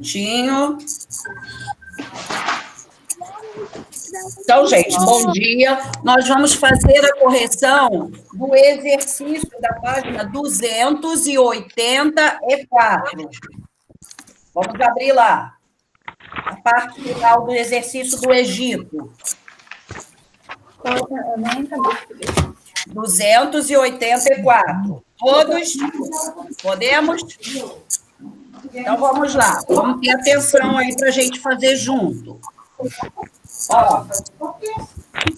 Minutinho. Então, gente, bom dia. Nós vamos fazer a correção do exercício da página 284. Vamos abrir lá. A parte final do exercício do Egito. 284. Todos? Podemos? Então, vamos lá. Vamos ter atenção aí para a gente fazer junto. Ó,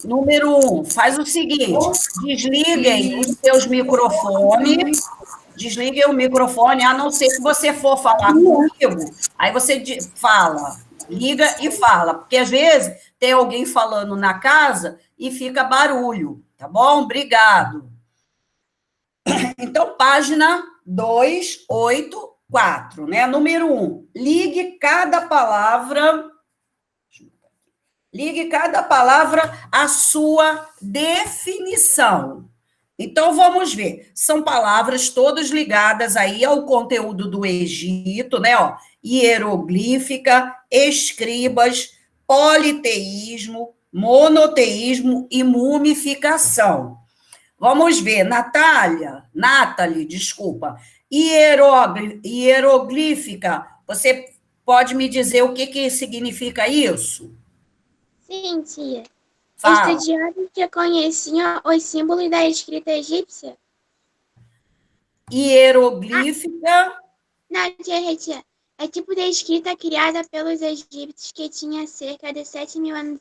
número 1, faz o seguinte, desliguem os seus microfones, desliguem o microfone, a não ser que você for falar comigo, aí você fala, liga e fala, porque às vezes tem alguém falando na casa e fica barulho, tá bom? Obrigado. Então, página 284, né? Número 1, ligue cada palavra à sua definição. Então, vamos ver. São palavras todas ligadas aí ao conteúdo do Egito, né? Ó, hieroglífica, escribas, politeísmo, monoteísmo e mumificação. Vamos ver, Nathalie, desculpa. Hieroglífica, você pode me dizer o que significa isso? Sim, tia. Fala. Estudiosos que conheciam os símbolos da escrita egípcia. Hieroglífica. Não, tia. É tipo de escrita criada pelos egípcios que tinha cerca de 7 mil anos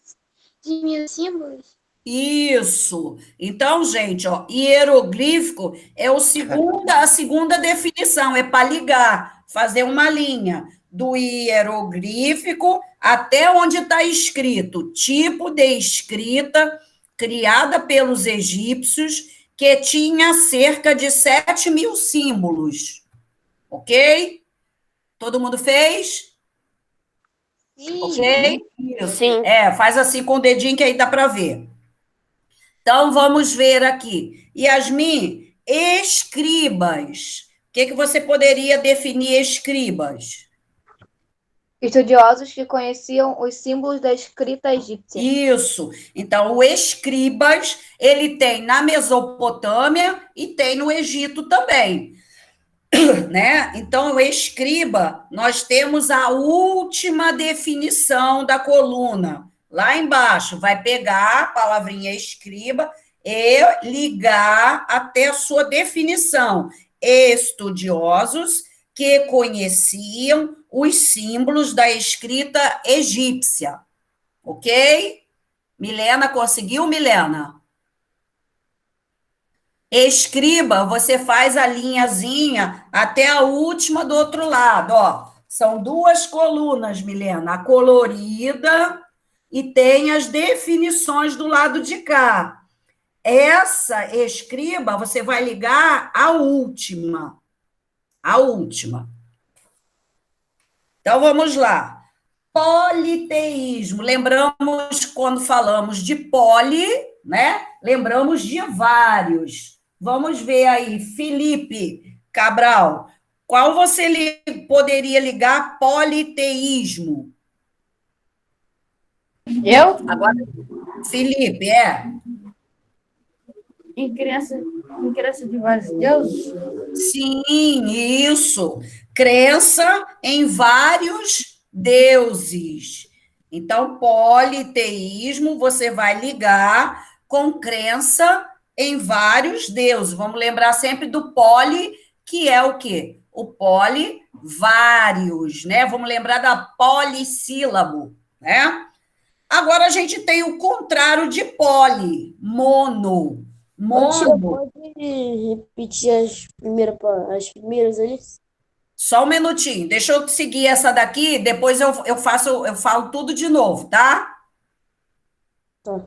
de mil símbolos. Isso. Então, gente, ó, hieroglífico é a segunda definição, é para ligar, fazer uma linha do hieroglífico até onde está escrito, tipo de escrita criada pelos egípcios que tinha cerca de 7 mil símbolos. Ok? Todo mundo fez? Sim. Ok? Isso. Sim. Faz assim com o dedinho que aí dá para ver. Então, vamos ver aqui. Yasmin, escribas. O que você poderia definir escribas? Estudiosos que conheciam os símbolos da escrita egípcia. Isso. Então, o escribas, ele tem na Mesopotâmia e tem no Egito também. Né? Então, o escriba, nós temos a última definição da coluna. Lá embaixo, vai pegar a palavrinha escriba e ligar até a sua definição. Estudiosos que conheciam os símbolos da escrita egípcia. Ok? Milena, conseguiu, Milena? Escriba, você faz a linhazinha até a última do outro lado, ó. São duas colunas, Milena, a colorida e tem as definições do lado de cá. Essa escriba, você vai ligar a última. A última. Então, vamos lá. Politeísmo. Lembramos, quando falamos de poli, né? Lembramos de vários. Vamos ver aí, Felipe Cabral. Qual você poderia ligar politeísmo? Eu? Agora, Felipe, Em crença de vários deuses? Sim, isso. Crença em vários deuses. Então, politeísmo você vai ligar com crença em vários deuses. Vamos lembrar sempre do poli, que é o quê? O poli, vários, né? Vamos lembrar da polissílabo, né? Agora a gente tem o contrário de poli, mono. Mono. Pode repetir as primeiras ali? Só um minutinho, deixa eu seguir essa daqui, depois eu falo tudo de novo, tá? Tá.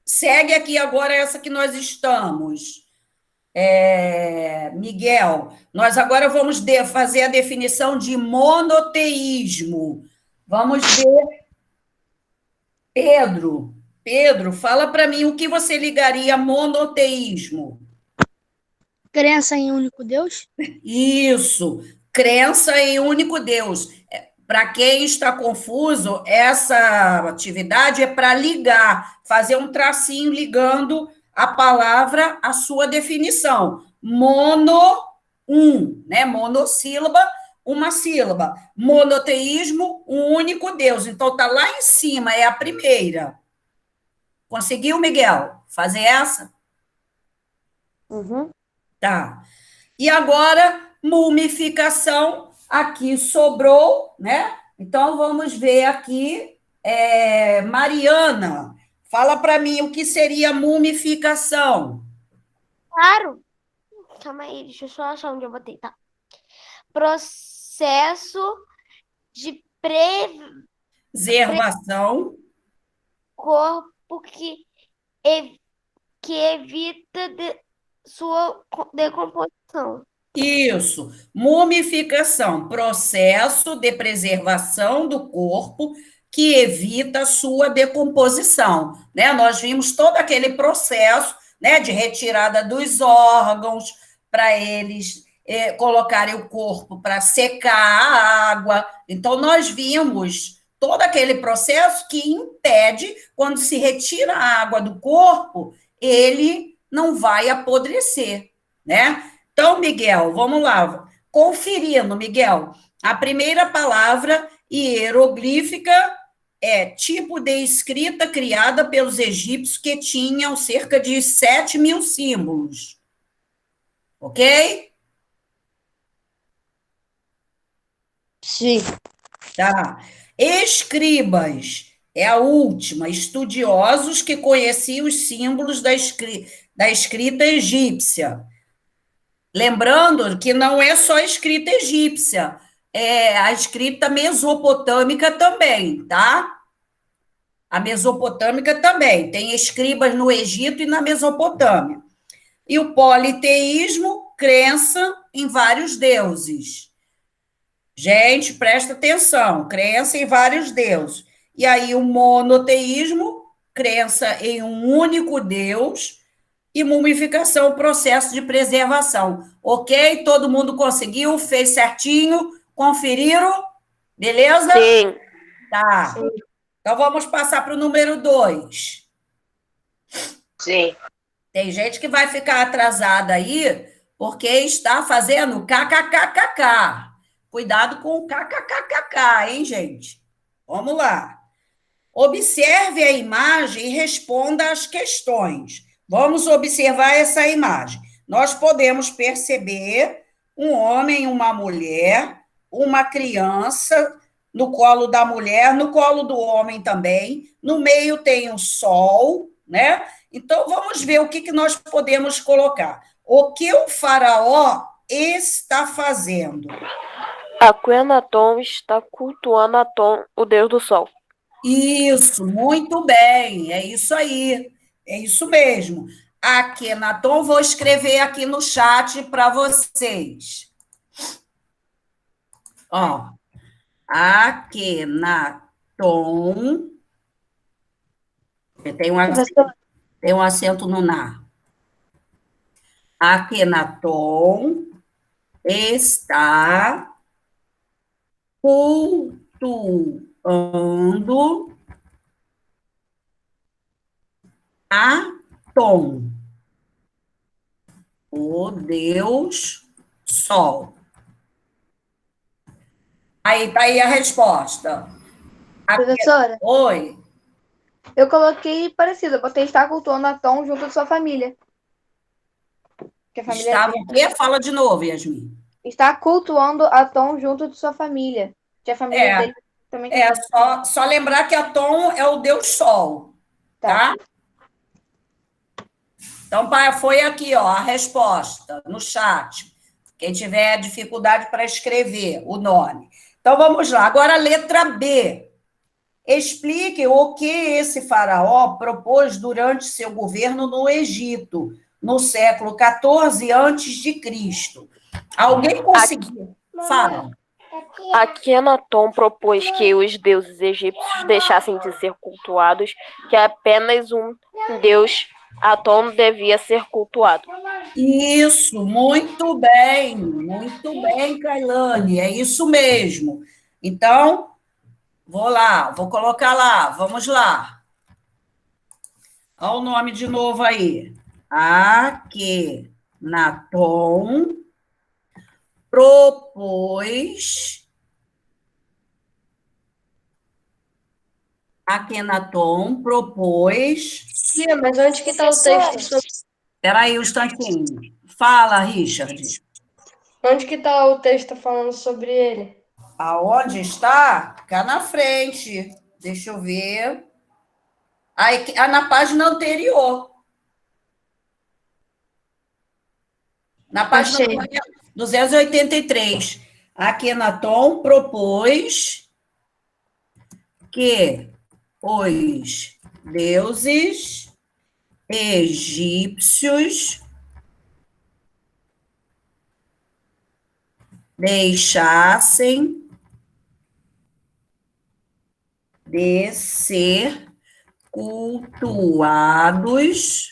Segue aqui agora essa que nós estamos. Miguel, nós agora vamos fazer a definição de monoteísmo. Vamos ver. Pedro, fala para mim o que você ligaria a monoteísmo. Crença em um único Deus? Isso, crença em único Deus. Para quem está confuso, essa atividade é para ligar, fazer um tracinho ligando a palavra à sua definição. Né? Monossílaba, uma sílaba. Monoteísmo, um único Deus. Então, está lá em cima, é a primeira. Conseguiu, Miguel, fazer essa? Uhum. Tá. E agora, mumificação, aqui sobrou, né? Então, vamos ver aqui, Mariana, fala para mim o que seria mumificação. Claro. Calma aí, deixa eu só achar onde eu botei, tá? Processo de Preservação. corpo que evita sua decomposição. Isso, mumificação, processo de preservação do corpo que evita a sua decomposição, né? Nós vimos todo aquele processo, né, de retirada dos órgãos para eles colocarem o corpo para secar a água. Então, nós vimos todo aquele processo que impede, quando se retira a água do corpo, ele não vai apodrecer, né? Então, Miguel, vamos lá. Conferindo, Miguel, a primeira palavra hieroglífica é tipo de escrita criada pelos egípcios que tinham cerca de 7.000 símbolos. Ok? Sim. Tá. Escribas é a última, estudiosos que conheciam os símbolos da escrita egípcia. Lembrando que não é só a escrita egípcia, é a escrita mesopotâmica também, tá? A mesopotâmica também, tem escribas no Egito e na Mesopotâmia. E o politeísmo, crença em vários deuses. Gente, presta atenção, crença em vários deuses. E aí o monoteísmo, crença em um único Deus, e mumificação, processo de preservação. Ok? Todo mundo conseguiu? Fez certinho? Conferiram? Beleza? Sim. Tá. Então, vamos passar para o número 2. Sim. Tem gente que vai ficar atrasada aí, porque está fazendo kkkk. Cuidado com o kkkk, hein, gente? Vamos lá. Observe a imagem e responda às questões. Vamos observar essa imagem. Nós podemos perceber um homem, uma mulher, uma criança no colo da mulher, no colo do homem também. No meio tem o sol, né? Então, vamos ver o que nós podemos colocar. O que o faraó está fazendo? Akhenaton está cultuando Atom, o deus do sol. Isso, muito bem, é isso aí, é isso mesmo. Akhenaton, vou escrever aqui no chat para vocês. Ó, Akhenaton, tem um acento no na. Akhenaton está cultuando Atom, o Deus Sol. Aí tá aí a resposta. Professora, Oi. eu coloquei parecido, eu botei estar cultuando Atom junto de sua família. Que a família Estava o quê? Fala de novo, Yasmin. está cultuando Atom junto de sua família. Que a família dele também Só lembrar que Atom é o Deus Sol, tá? Então, foi aqui, ó, a resposta no chat. Quem tiver dificuldade para escrever o nome. Então, vamos lá. Agora, a letra B. Explique o que esse faraó propôs durante seu governo no Egito, no século XIV a.C. Alguém conseguiu? Fala. Akhenaton propôs que os deuses egípcios deixassem de ser cultuados, que apenas um deus, Atom, devia ser cultuado. Isso, muito bem, Kailane, é isso mesmo. Então, vou colocar lá, vamos lá. Olha o nome de novo aí. Akenaton propôs. Akenaton propôs. Tia, mas onde que está o texto sobre... Espera aí um instantinho. Fala, Richard. Onde que está o texto falando sobre ele? Aonde está? Cá na frente. Deixa eu ver. Aí, na página anterior. Na página Achei. 283. Akenaton propôs que os deuses egípcios deixassem de ser cultuados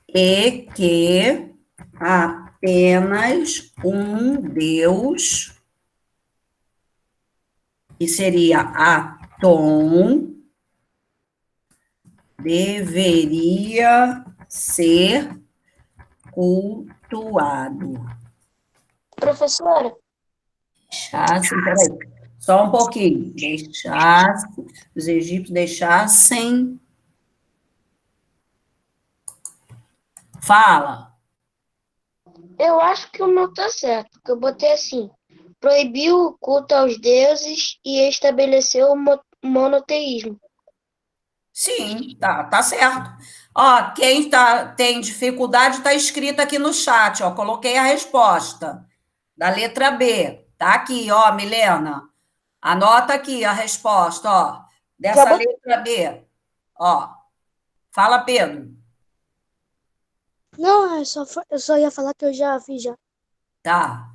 e que apenas um Deus, que seria Atom, deveria ser cultuado. Professora, Peraí, só um pouquinho. Os egípcios deixassem. Fala. eu acho que o meu tá certo, porque eu botei assim: proibiu o culto aos deuses e estabeleceu o monoteísmo. Sim, tá certo. Ó, quem tem dificuldade está escrito aqui no chat, ó. Coloquei a resposta da letra B. Tá aqui, ó, Milena. Anota aqui a resposta, ó, dessa letra B. Ó. Fala, Pedro. Não, eu só ia falar que eu já fiz já. Tá.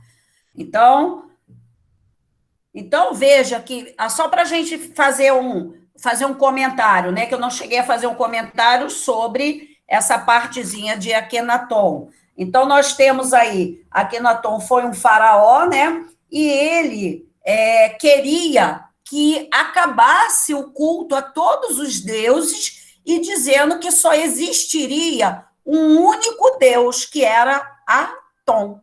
Então veja que, só para a gente fazer um comentário, né? Que eu não cheguei a fazer um comentário sobre essa partezinha de Akenaton. Então, nós temos aí, Akenaton foi um faraó, né? E ele queria que acabasse o culto a todos os deuses e dizendo que só existiria um único Deus, que era Atom.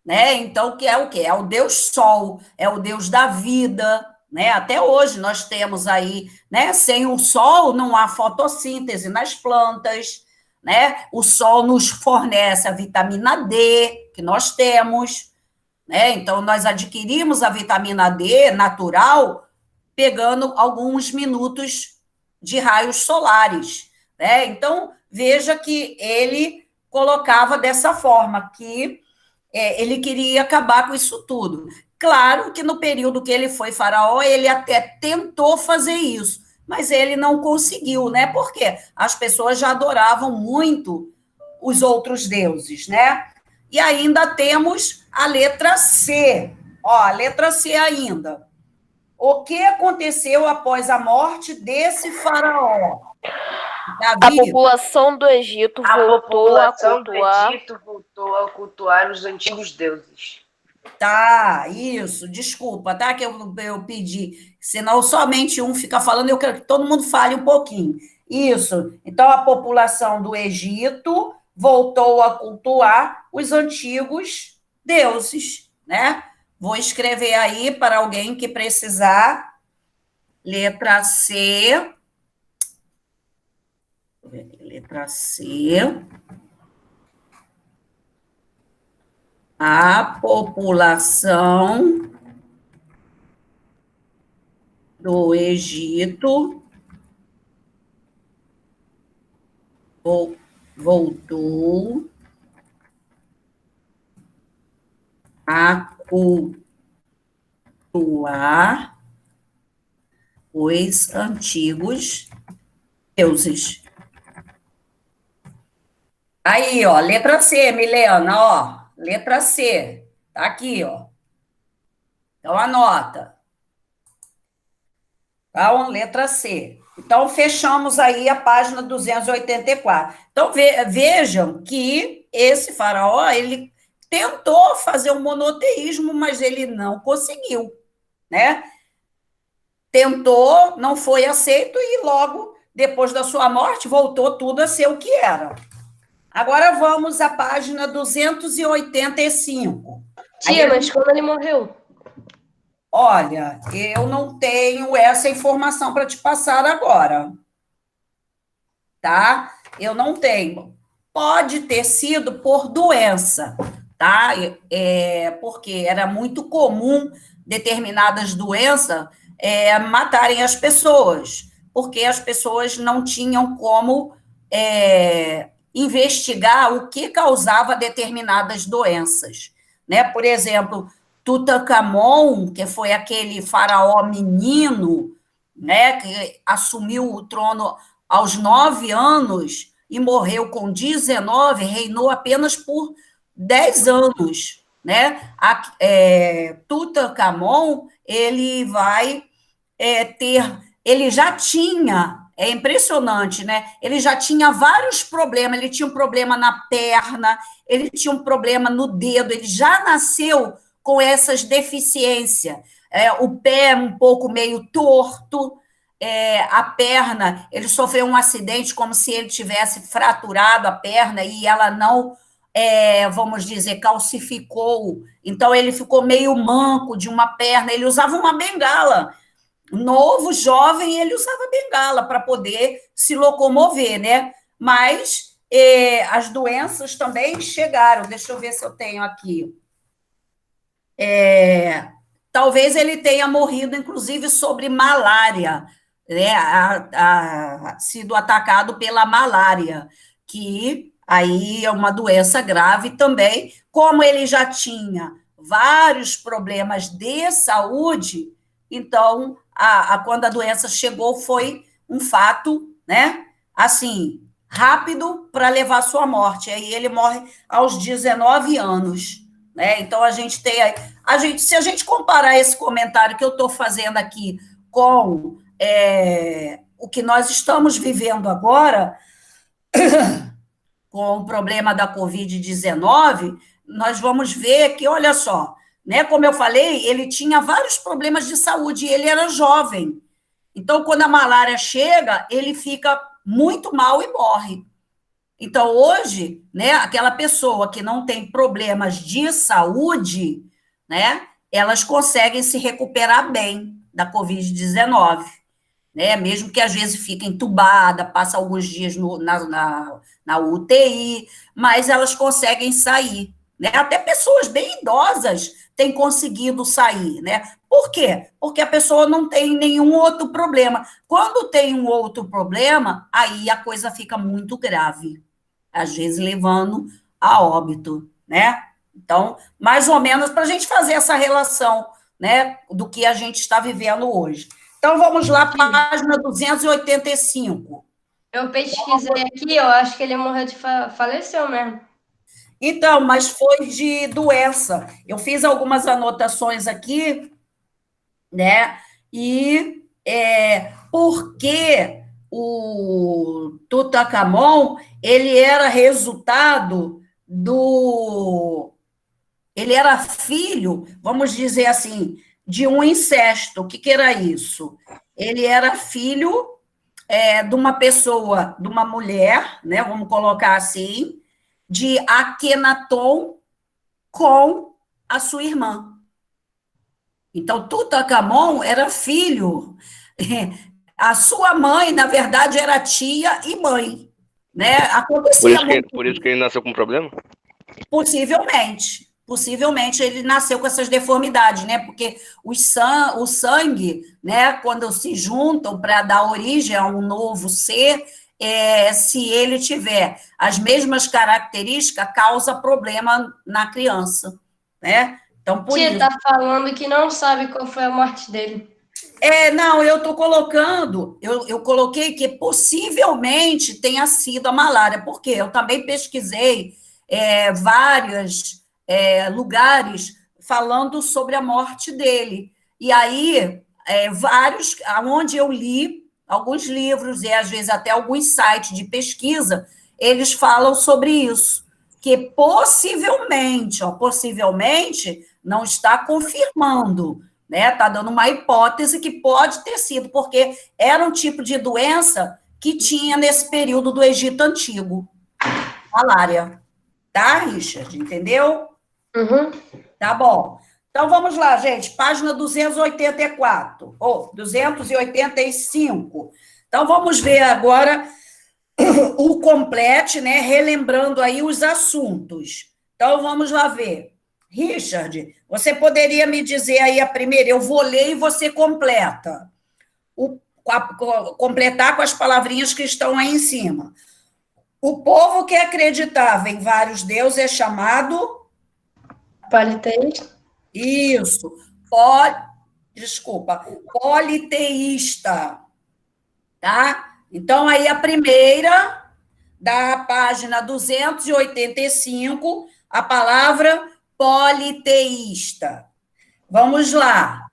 Né? Então, que é o quê? É o Deus Sol, é o Deus da vida, né? Até hoje nós temos aí, né? Sem o Sol não há fotossíntese nas plantas, né? O Sol nos fornece a vitamina D, que nós temos, né? Então, nós adquirimos a vitamina D natural pegando alguns minutos de raios solares, né? Então, veja que ele colocava dessa forma, que ele queria acabar com isso tudo. Claro que no período que ele foi faraó, ele até tentou fazer isso, mas ele não conseguiu, né? Porque as pessoas já adoravam muito os outros deuses, né? E ainda temos a letra C. Ó, a letra C ainda. O que aconteceu após a morte desse faraó? A população do Egito voltou a cultuar os antigos deuses. Tá, isso, desculpa, tá? Que eu pedi, senão somente um fica falando, eu quero que todo mundo fale um pouquinho. Isso, então a população do Egito voltou a cultuar os antigos deuses, né? Vou escrever aí para alguém que precisar. Letra C. Letra C. A população do Egito voltou a cultuar os antigos deuses. Aí, ó, letra C, Milena, ó, letra C, tá aqui, ó. Então, anota. Então, letra C. Então, fechamos aí a página 284. Então, vejam que esse faraó, ele tentou fazer um monoteísmo, mas ele não conseguiu, né? Tentou, não foi aceito e logo, depois da sua morte, voltou tudo a ser o que era. Agora vamos à página 285. Tia, mas quando ele morreu? Olha, eu não tenho essa informação para te passar agora, tá? Eu não tenho. Pode ter sido por doença, tá? Porque era muito comum determinadas doenças matarem as pessoas, porque as pessoas não tinham como investigar o que causava determinadas doenças, né? Por exemplo, Tutankhamon, que foi aquele faraó menino, né, que assumiu o trono aos 9 anos e morreu com 19, reinou apenas por 10 anos, né? Tutankhamon, ele vai ele já tinha, é impressionante, né? Ele já tinha vários problemas, ele tinha um problema na perna, ele tinha um problema no dedo, ele já nasceu com essas deficiências. O pé um pouco meio torto, a perna, ele sofreu um acidente como se ele tivesse fraturado a perna e ela não, vamos dizer, calcificou. Então, ele ficou meio manco de uma perna, ele usava uma bengala. Novo, jovem, ele usava bengala para poder se locomover, né? Mas as doenças também chegaram. Deixa eu ver se eu tenho aqui. Talvez ele tenha morrido, inclusive, sobre malária, né? Sido atacado pela malária, que aí é uma doença grave também. Como ele já tinha vários problemas de saúde, então, quando a doença chegou, foi um fato, né? Assim, rápido para levar à sua morte. Aí ele morre aos 19 anos. Né? Então, se a gente comparar esse comentário que eu estou fazendo aqui com o que nós estamos vivendo agora, com o problema da Covid-19, nós vamos ver que, olha só, né, como eu falei, ele tinha vários problemas de saúde e ele era jovem. Então, quando a malária chega, ele fica muito mal e morre. Então, hoje, né, aquela pessoa que não tem problemas de saúde, né, elas conseguem se recuperar bem da Covid-19, né, mesmo que às vezes fique entubada, passa alguns dias na UTI, mas elas conseguem sair, né, até pessoas bem idosas têm conseguido sair, né, por quê? Porque a pessoa não tem nenhum outro problema. Quando tem um outro problema, aí a coisa fica muito grave, às vezes levando a óbito, né? Então, mais ou menos para a gente fazer essa relação, né, do que a gente está vivendo hoje. Então, vamos lá, página 285. Eu pesquisei aqui, eu acho que ele morreu faleceu mesmo. Então, mas foi de doença. Eu fiz algumas anotações aqui, né? E por que o Tutankhamon, ele era resultado ele era filho, vamos dizer assim, de um incesto. O que era isso? Ele era filho de uma pessoa, de uma mulher, né, vamos colocar assim, de Akenaton com a sua irmã. Então, Tutankhamon era filho. A sua mãe, na verdade, era tia e mãe, né? Acontecia por isso que ele nasceu com problema? Possivelmente ele nasceu com essas deformidades, né? Porque o sangue, né? Quando se juntam para dar origem a um novo ser, se ele tiver as mesmas características, causa problema na criança, né? Então, por isso. Tia, tá falando que não sabe qual foi a morte dele. Não, eu estou colocando, eu coloquei que possivelmente tenha sido a malária, porque eu também pesquisei vários lugares falando sobre a morte dele. E aí, vários, onde eu li, alguns livros e, às vezes, até alguns sites de pesquisa, eles falam sobre isso, que possivelmente, possivelmente, não está confirmando, né? Está dando uma hipótese que pode ter sido, porque era um tipo de doença que tinha nesse período do Egito Antigo, malária. Tá, Richard? Entendeu? Uhum. Tá bom. Então, vamos lá, gente. Página 284, ou 285. Então, vamos ver agora o complete, né? Relembrando aí os assuntos. Então, vamos lá ver. Richard, você poderia me dizer aí a primeira? Eu vou ler e você completa. Completar com as palavrinhas que estão aí em cima. O povo que acreditava em vários deuses é chamado... Politeísta. Isso. Politeísta. Tá? Então, aí a primeira, da página 285, a palavra politeísta. Vamos lá.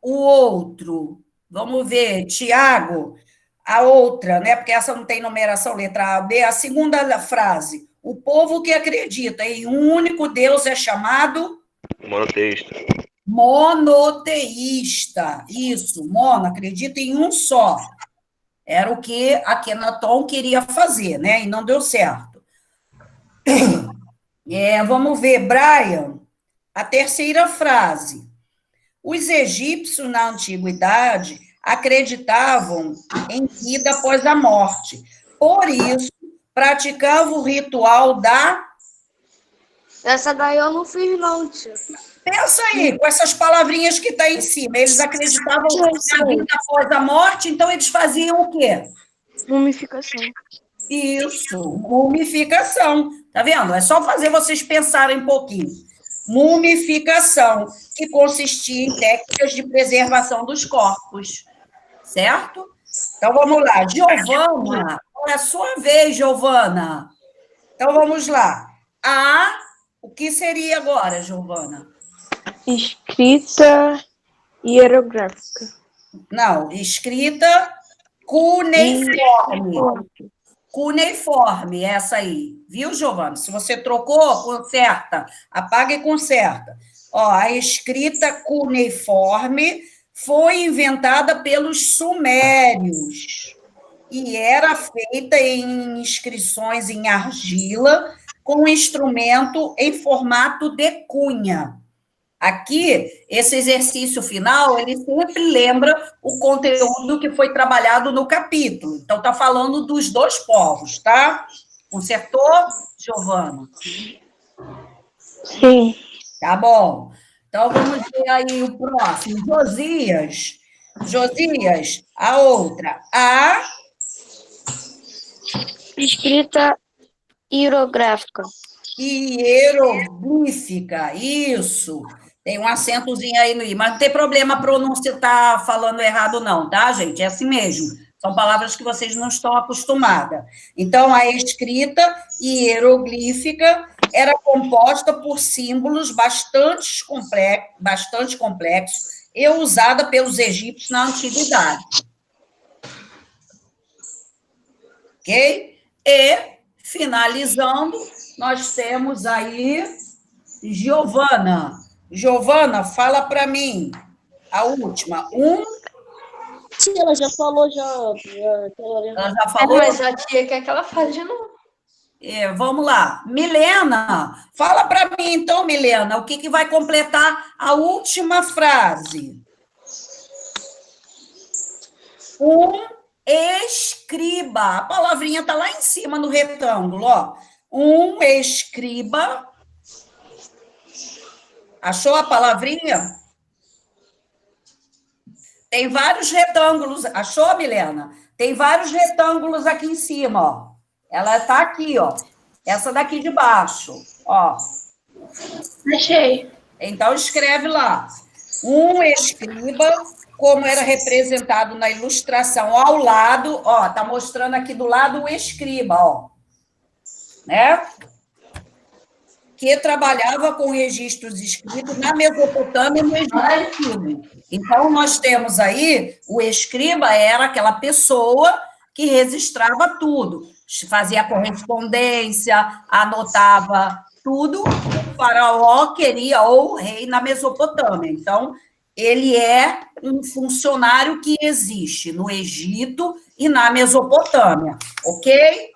O outro, vamos ver, Tiago, a outra, né? Porque essa não tem numeração, letra A, B, a segunda frase. O povo que acredita em um único Deus é chamado... Monoteísta. Monoteísta. Isso, acredita em um só. Era o que Akenaton queria fazer, né? E não deu certo. Vamos ver, Brian, a terceira frase. Os egípcios, na antiguidade, acreditavam em vida após a morte. Por isso, praticavam o ritual da... Essa daí eu não fiz, não, tia. Pensa aí, com essas palavrinhas que estão em cima. Eles acreditavam na vida após a morte, então eles faziam o quê? Mumificação. Isso, mumificação. Tá vendo? É só fazer vocês pensarem um pouquinho. Mumificação, que consistia em técnicas de preservação dos corpos. Certo? Então, vamos lá. Giovana, é a sua vez, Giovana. Então, vamos lá. O que seria agora, Giovana? Escrita hierográfica. Não, escrita cuneiforme. Cuneiforme, essa aí. Viu, Giovana? Se você trocou, conserta. Apaga e conserta. A escrita cuneiforme foi inventada pelos sumérios e era feita em inscrições em argila com um instrumento em formato de cunha. Aqui, esse exercício final, ele sempre lembra o conteúdo que foi trabalhado no capítulo. Então, está falando dos dois povos, tá? Consertou, Giovana? Sim. Tá bom. Então, vamos ver aí o próximo. Josias, a outra. Escrita hierográfica. Hieroglífica, isso. Tem um acentozinho aí no i, mas não tem problema a pronúncia estar falando errado, não, tá, gente? É assim mesmo. São palavras que vocês não estão acostumadas. Então, a escrita hieroglífica era composta por símbolos bastante complexos e usada pelos egípcios na antiguidade. Ok? E, finalizando, nós temos aí Giovana. Giovana, fala para mim a última. Tia, ela já falou, já. Ela já falou? Mas a tia quer que ela fale de novo. Vamos lá. Milena, fala para mim, então, Milena, o que vai completar a última frase? Escriba. A palavrinha está lá em cima no retângulo, ó. Escriba. Achou a palavrinha? Tem vários retângulos. Achou, Milena? Tem vários retângulos aqui em cima, ó. Ela está aqui, ó. Essa daqui de baixo, ó. Achei. Então, escreve lá. Escriba, como era representado na ilustração ao lado, ó, tá mostrando aqui do lado o escriba, ó. Né? porque trabalhava com registros escritos na Mesopotâmia e no Egito Antigo. Então, nós temos aí, o escriba era aquela pessoa que registrava tudo, fazia correspondência, anotava tudo, o faraó queria, ou o rei na Mesopotâmia. Então, ele é um funcionário que existe no Egito e na Mesopotâmia, ok?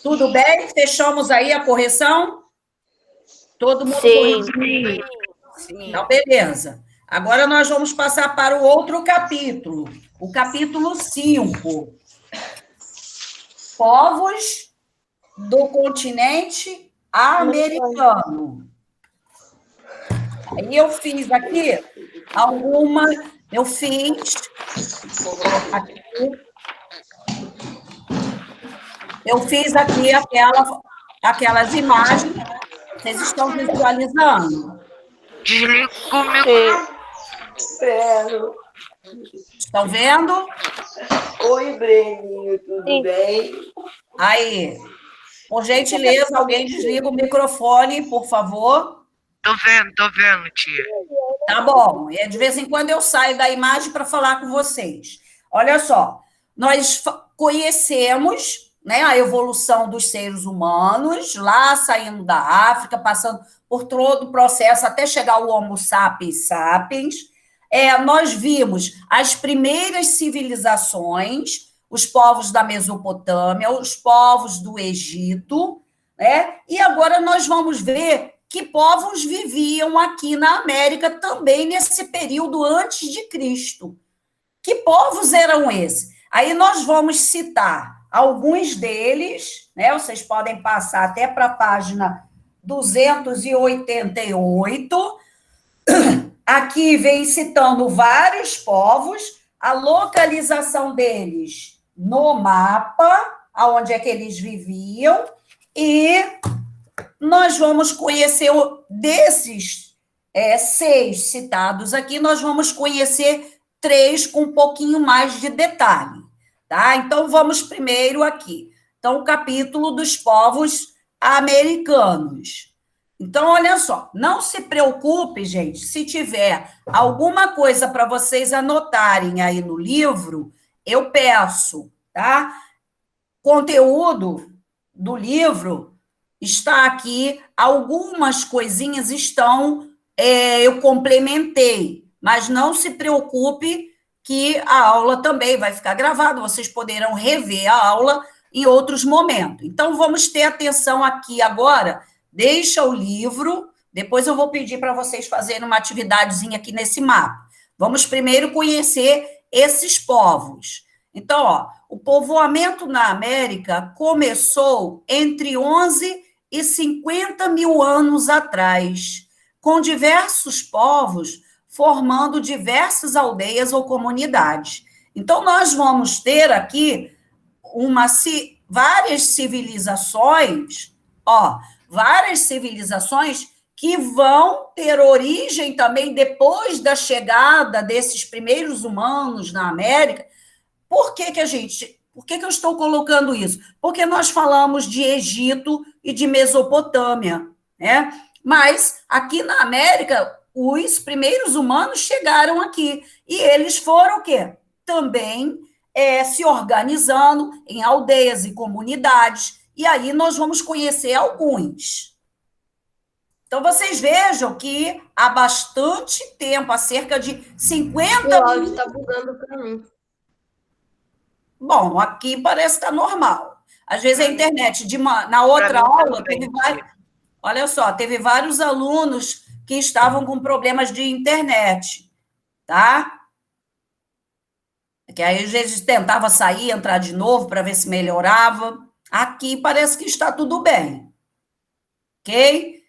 Tudo bem? Fechamos aí a correção? Todo mundo corrigiu? Sim. Então, beleza. Agora nós vamos passar para o outro capítulo, o capítulo 5. Povos do continente americano. Aí eu fiz aqui aquelas imagens. Vocês estão visualizando? Desliga o microfone. Estão vendo? Oi, Breninho, tudo bem? Aí, por gentileza, alguém desliga o microfone, por favor. Tô vendo, tia. Tá bom. E de vez em quando eu saio da imagem para falar com vocês. Olha só, nós conhecemos, né, a evolução dos seres humanos, lá saindo da África, passando por todo o processo até chegar ao Homo sapiens sapiens. Nós vimos as primeiras civilizações, os povos da Mesopotâmia, os povos do Egito, né? E agora nós vamos ver que povos viviam aqui na América também nesse período antes de Cristo. Que povos eram esses? Aí nós vamos citar alguns deles, né? Vocês podem passar até para a página 288. Aqui vem citando vários povos, a localização deles no mapa, aonde é que eles viviam, e nós vamos conhecer desses 6 citados aqui, nós vamos conhecer 3 com um pouquinho mais de detalhe, tá? Então, vamos primeiro aqui. Então, o capítulo dos povos americanos. Então, olha só, não se preocupe, gente, se tiver alguma coisa para vocês anotarem aí no livro, eu peço, tá? Conteúdo do livro está aqui, algumas coisinhas estão, eu complementei, mas não se preocupe que a aula também vai ficar gravada, vocês poderão rever a aula em outros momentos. Então, vamos ter atenção aqui agora. Deixa o livro, depois eu vou pedir para vocês fazerem uma atividadezinha aqui nesse mapa. Vamos primeiro conhecer esses povos. Então, ó, o povoamento na América começou entre 11 e 50 mil anos atrás, com diversos povos formando diversas aldeias ou comunidades. Então, nós vamos ter aqui várias civilizações, várias civilizações que vão ter origem também depois da chegada desses primeiros humanos na América. Por que eu estou colocando isso? Porque nós falamos de Egito e de Mesopotâmia, né? Mas aqui na América, os primeiros humanos chegaram aqui e eles foram o quê? Também se organizando em aldeias e comunidades. E aí nós vamos conhecer alguns. Então, vocês vejam que há bastante tempo, há cerca de 50 O áudio está bugando para mim. Bom, aqui parece estar normal. Às vezes a internet, na outra aula, olha só, teve vários alunos que estavam com problemas de internet, tá? Que aí às vezes tentava sair, entrar de novo para ver se melhorava. Aqui parece que está tudo bem. Ok?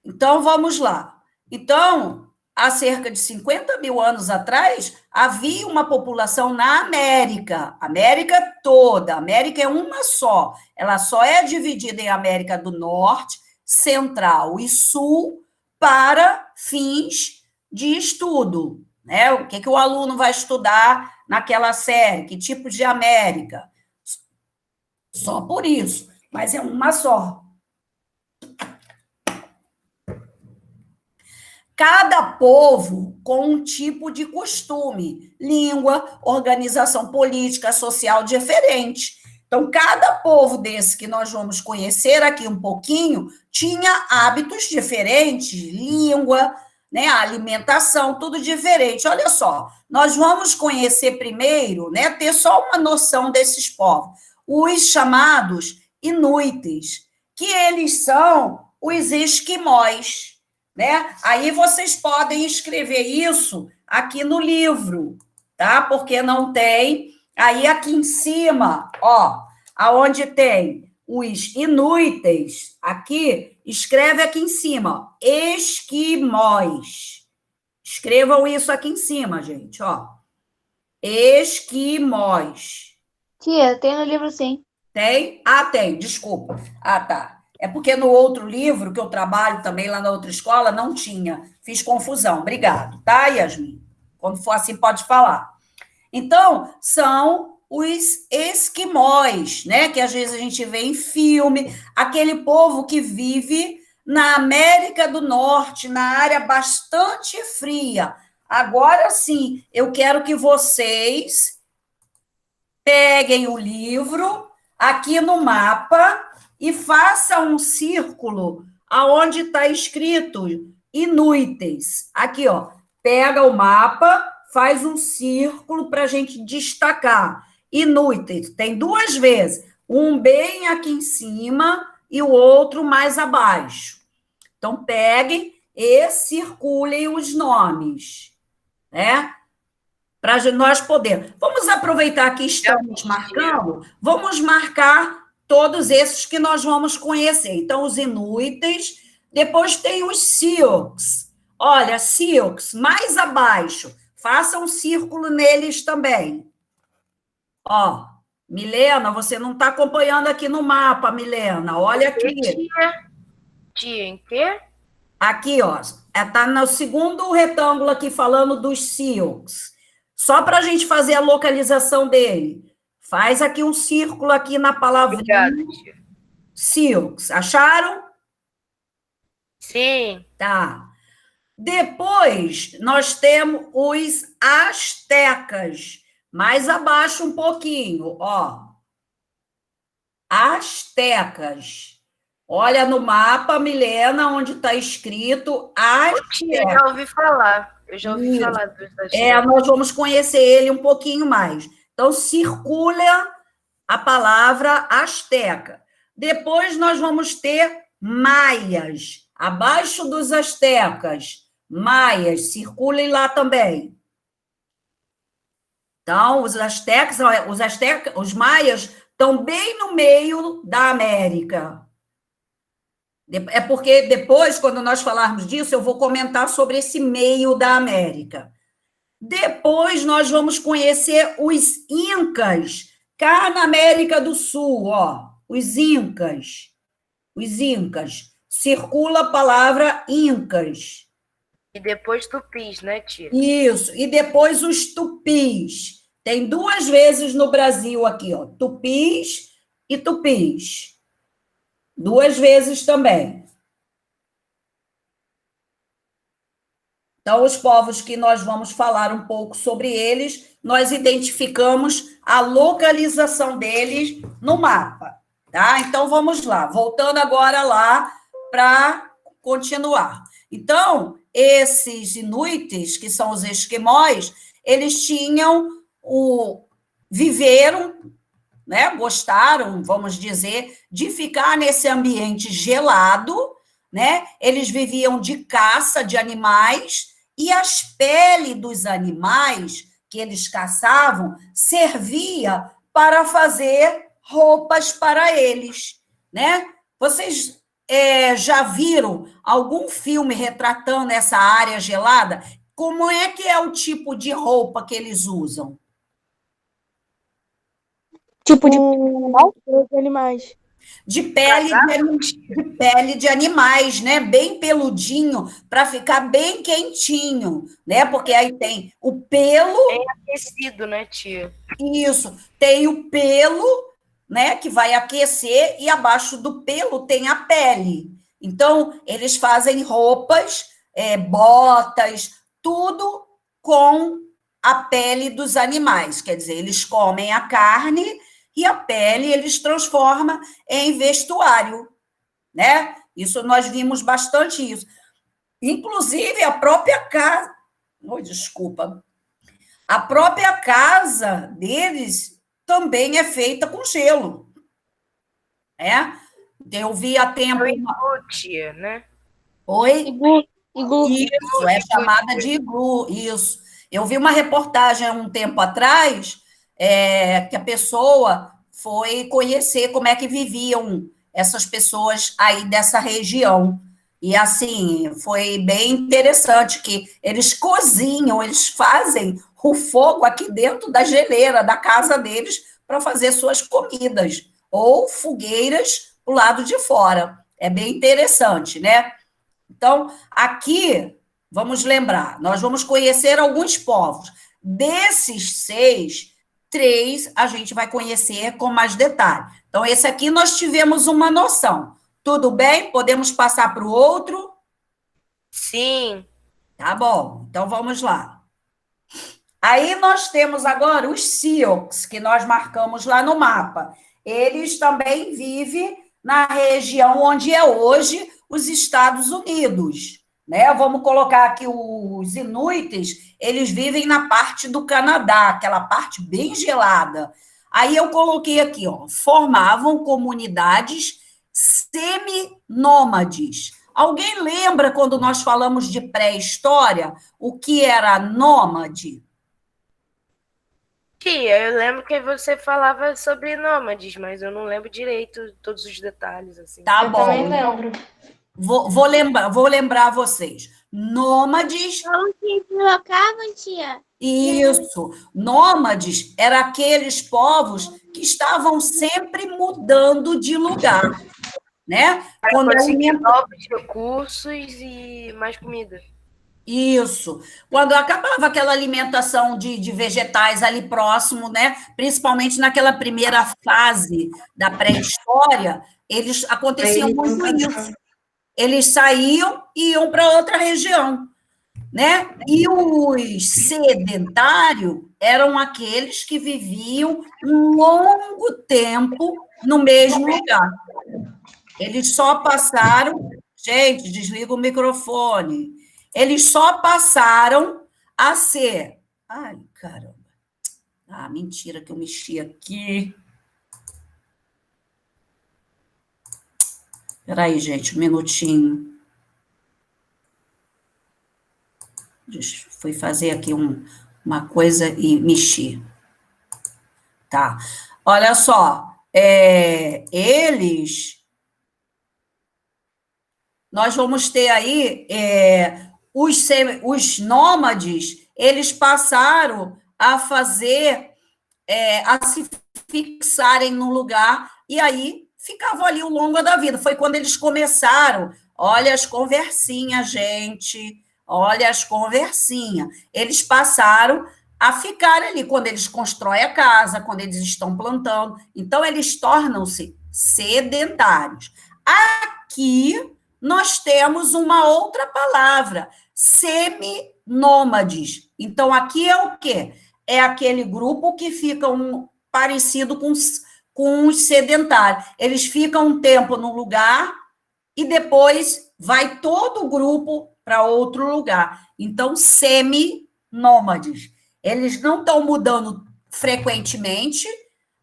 Então, vamos lá. Então, há cerca de 50 mil anos atrás, havia uma população na América. América toda. A América é uma só. Ela só é dividida em América do Norte, Central e Sul para fins de estudo, né? O que o aluno vai estudar naquela série? Que tipo de América? Só por isso, mas é uma só. Cada povo com um tipo de costume, língua, organização política, social diferente. Então, cada povo desse que nós vamos conhecer aqui um pouquinho tinha hábitos diferentes, língua, né, alimentação, tudo diferente. Olha só, nós vamos conhecer primeiro, né, ter só uma noção desses povos, os chamados inuites, que eles são os esquimós, né? Aí vocês podem escrever isso aqui no livro, tá? Porque não tem. Aí aqui em cima, ó, aonde tem os inuites, aqui, escreve aqui em cima, ó, esquimós. Escrevam isso aqui em cima, gente, ó. Esquimós. Tia, tem no livro sim. Tem? Ah, tem, desculpa. Ah, tá. É porque no outro livro, que eu trabalho também lá na outra escola, não tinha. Fiz confusão. Obrigado, tá, Yasmin? Quando for assim, pode falar. Então, são os esquimós, né? Que às vezes a gente vê em filme, aquele povo que vive na América do Norte, na área bastante fria. Agora sim, eu quero que vocês peguem o livro aqui no mapa e façam um círculo aonde está escrito inuites. Aqui, ó, pega o mapa, faz um círculo para a gente destacar. Inuites, tem 2 vezes, um bem aqui em cima e o outro mais abaixo. Então, peguem e circulem os nomes, né? Para nós podermos. Vamos aproveitar que estamos marcando, vamos marcar todos esses que nós vamos conhecer. Então, os inuites, depois tem os sioux. Olha, sioux, mais abaixo, faça um círculo neles também. Ó, Milena, você não está acompanhando aqui no mapa, Milena, olha aqui. Tia, em quê? Aqui, ó, está no segundo retângulo aqui falando dos sioux. Só para a gente fazer a localização dele. Faz aqui um círculo aqui na palavrinha. Obrigada, tia. Sioux. Acharam? Sim. Tá. Depois, nós temos os astecas. Mais abaixo um pouquinho, ó. Astecas. Olha no mapa, Milena, onde está escrito Tia, eu já ouvi falar. Eu já ouvi falar dos astecas. nós vamos conhecer ele um pouquinho mais. Então, circula a palavra asteca. Depois, nós vamos ter maias. Abaixo dos astecas, maias, circulem lá também. Então, os maias estão bem no meio da América. É porque depois, quando nós falarmos disso, eu vou comentar sobre esse meio da América. Depois, nós vamos conhecer os incas, cá na América do Sul, ó, os incas. Os incas. Circula a palavra incas. E depois tupis, né, tia? Isso. E depois os tupis. Tem 2 vezes no Brasil aqui, ó, tupis e tupis. 2 vezes também. Então, os povos que nós vamos falar um pouco sobre eles, nós identificamos a localização deles no mapa, tá? Então, vamos lá. Voltando agora lá para continuar. Então, esses inuites, que são os esquimós, eles viveram, né, gostaram, vamos dizer, de ficar nesse ambiente gelado, né? Eles viviam de caça de animais e as peles dos animais que eles caçavam servia para fazer roupas para eles, né? Vocês já viram algum filme retratando essa área gelada? Como é que é o tipo de roupa que eles usam? Tipo de animais. De pele de animais, né? Bem peludinho, para ficar bem quentinho, né? Porque aí tem o pelo. Bem aquecido, né, tia? Isso, tem o pelo, né? Que vai aquecer, e abaixo do pelo tem a pele. Então, eles fazem roupas botas, tudo com a pele dos animais. Quer dizer, eles comem a carne e a pele eles transformam em vestuário, né? Isso nós vimos bastante isso. Inclusive, a própria casa... desculpa. A própria casa deles também é feita com gelo. Eu vi há tempo... Tia, né? Oi? Iglu. Isso, é chamada de iglu, isso. Eu vi uma reportagem há um tempo atrás, que a pessoa foi conhecer como é que viviam essas pessoas aí dessa região. E, assim, foi bem interessante que eles cozinham, eles fazem o fogo aqui dentro da geleira da casa deles para fazer suas comidas, ou fogueiras do lado de fora. É bem interessante, né? Então, aqui, vamos lembrar, nós vamos conhecer alguns povos. Desses 6, 3 a gente vai conhecer com mais detalhe. Então, esse aqui nós tivemos uma noção. Tudo bem? Podemos passar para o outro? Sim. Tá bom, então vamos lá. Aí nós temos agora os Sioux, que nós marcamos lá no mapa. Eles também vivem na região onde é hoje os Estados Unidos, né? Vamos colocar aqui os Inuits, eles vivem na parte do Canadá, aquela parte bem gelada. Aí eu coloquei aqui, formavam comunidades seminômades. Alguém lembra quando nós falamos de pré-história, o que era nômade? Tia, eu lembro que você falava sobre nômades, mas eu não lembro direito todos os detalhes, assim. Tá Eu bom. também lembro. Vou lembrar vocês. Nômades. Como que deslocavam, tia? Isso. Nômades eram aqueles povos que estavam sempre mudando de lugar, né? Quando conseguir novos recursos e mais comida. Isso. Quando acabava aquela alimentação de vegetais ali próximo, né? Principalmente naquela primeira fase da pré-história, acontecia muito isso. Eles saíam e iam para outra região, né? E os sedentários eram aqueles que viviam um longo tempo no mesmo lugar. Eles só passaram... Gente, desliga o microfone. Eles só passaram a ser... Ai, caramba. Ah, mentira que eu mexi aqui. Espera aí, gente, um minutinho. Fui fazer aqui uma coisa e mexi. Tá. Olha só, nós vamos ter aí os nômades, eles passaram a fazer, a se fixarem no lugar, e aí ficavam ali ao longo da vida. Foi quando eles começaram, olha as conversinhas, gente, olha as conversinhas. Eles passaram a ficar ali, quando eles constroem a casa, quando eles estão plantando. Então, eles tornam-se sedentários. Aqui, nós temos uma outra palavra, seminômades. Então, aqui é o quê? É aquele grupo que fica parecido com os sedentários. Eles ficam um tempo num lugar e depois vai todo o grupo para outro lugar. Então, seminômades. Eles não estão mudando frequentemente,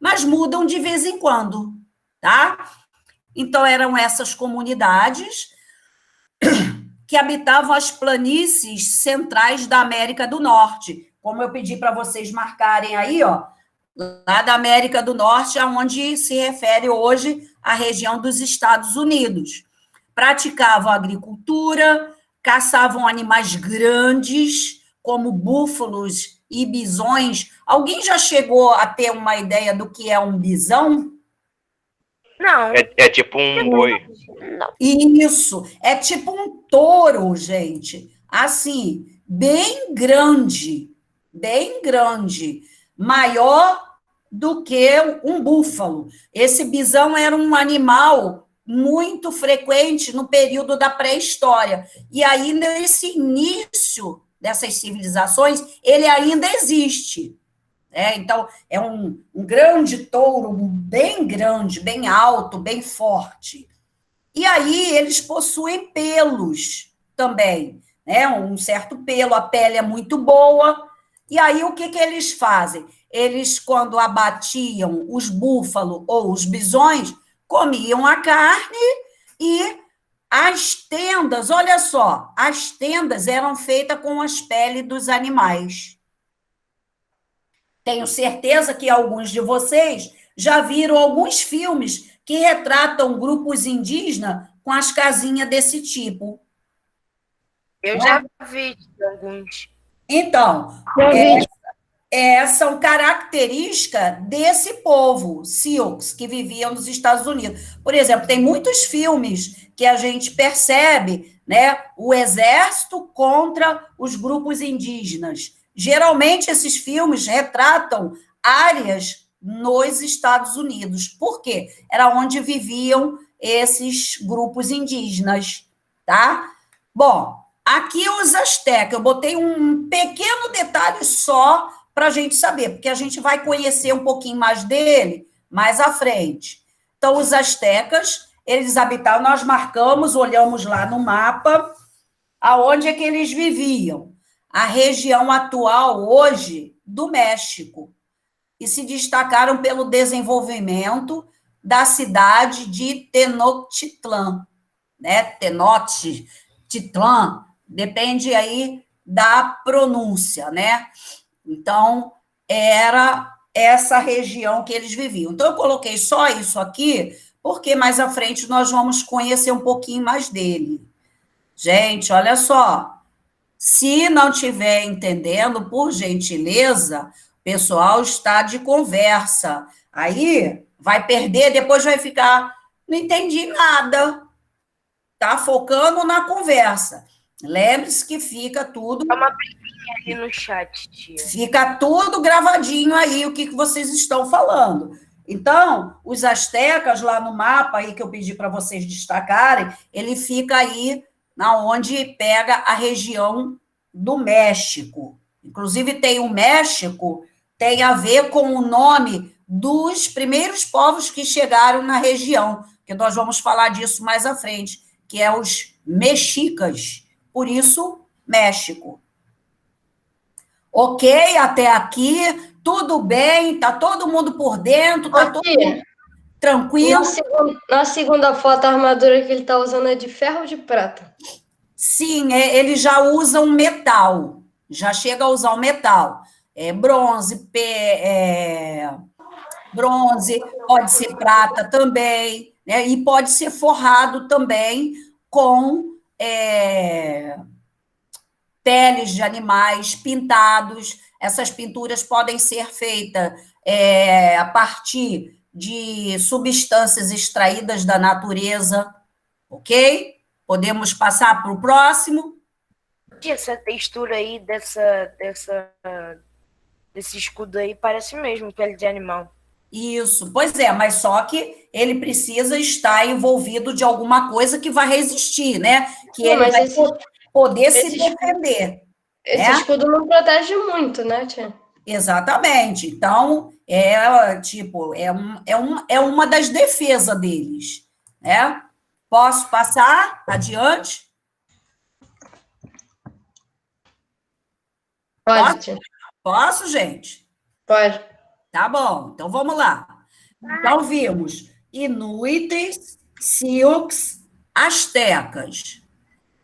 mas mudam de vez em quando, tá? Então, eram essas comunidades que habitavam as planícies centrais da América do Norte, como eu pedi para vocês marcarem aí, ó, lá da América do Norte, aonde se refere hoje à região dos Estados Unidos. Praticavam agricultura, caçavam animais grandes, como búfalos e bisões. Alguém já chegou a ter uma ideia do que é um bisão? Não. É tipo um boi. Isso, é tipo um touro, gente. Assim, bem grande, maior do que um búfalo. Esse bisão era um animal muito frequente no período da pré-história. E aí, nesse início dessas civilizações, ele ainda existe. Então, é um grande touro, bem grande, bem alto, bem forte. E aí, eles possuem pelos também, né? Um certo pelo, a pele é muito boa. E aí, o que eles fazem? Eles, quando abatiam os búfalos ou os bisões, comiam a carne e as tendas, olha só, as tendas eram feitas com as peles dos animais. Tenho certeza que alguns de vocês já viram alguns filmes que retratam grupos indígenas com as casinhas desse tipo. Eu já vi alguns. Então, são características desse povo, Sioux, que viviam nos Estados Unidos. Por exemplo, tem muitos filmes que a gente percebe, né, o exército contra os grupos indígenas. Geralmente, esses filmes retratam áreas nos Estados Unidos. Por quê? Era onde viviam esses grupos indígenas, tá? Bom, aqui os astecas, eu botei um pequeno detalhe só para a gente saber, porque a gente vai conhecer um pouquinho mais dele mais à frente. Então, os astecas, eles habitavam, nós marcamos, olhamos lá no mapa, aonde é que eles viviam. A região atual, hoje, do México. E se destacaram pelo desenvolvimento da cidade de Tenochtitlan, né? Tenochtitlan, depende aí da pronúncia, né? Então, era essa região que eles viviam. Então, eu coloquei só isso aqui, porque mais à frente nós vamos conhecer um pouquinho mais dele. Gente, olha só, se não estiver entendendo, por gentileza, o pessoal está de conversa. Aí, vai perder, depois vai ficar, não entendi nada. Tá focando na conversa. Lembre-se que fica tudo... Dá uma brincadinha ali no chat, tia. Fica tudo gravadinho aí, o que vocês estão falando. Então, os astecas, lá no mapa aí que eu pedi para vocês destacarem, ele fica aí na onde pega a região do México. Inclusive, tem o México, tem a ver com o nome dos primeiros povos que chegaram na região, que nós vamos falar disso mais à frente, que é os mexicas. Por isso, México. Ok, até aqui, tudo bem, tá todo mundo por dentro, tá todo mundo tranquilo. Na segunda foto, a armadura que ele tá usando é de ferro ou de prata? Sim, ele já usa um metal, já chega a usar o metal. Bronze, bronze, pode ser prata também, né? E pode ser forrado também com peles de animais pintados. Essas pinturas podem ser feitas a partir de substâncias extraídas da natureza, ok? Podemos passar para o próximo? Essa textura aí desse escudo aí parece mesmo pele de animal. Isso, pois é, mas só que ele precisa estar envolvido de alguma coisa que vai resistir, né? Que ele vai poder se defender. Esse escudo não protege muito, né, tia? Exatamente. Então, é uma das defesas deles, né? Posso passar adiante? Pode, tia. Posso, gente? Pode. Tá bom, então vamos lá. Então, vimos inuites, sioux, astecas.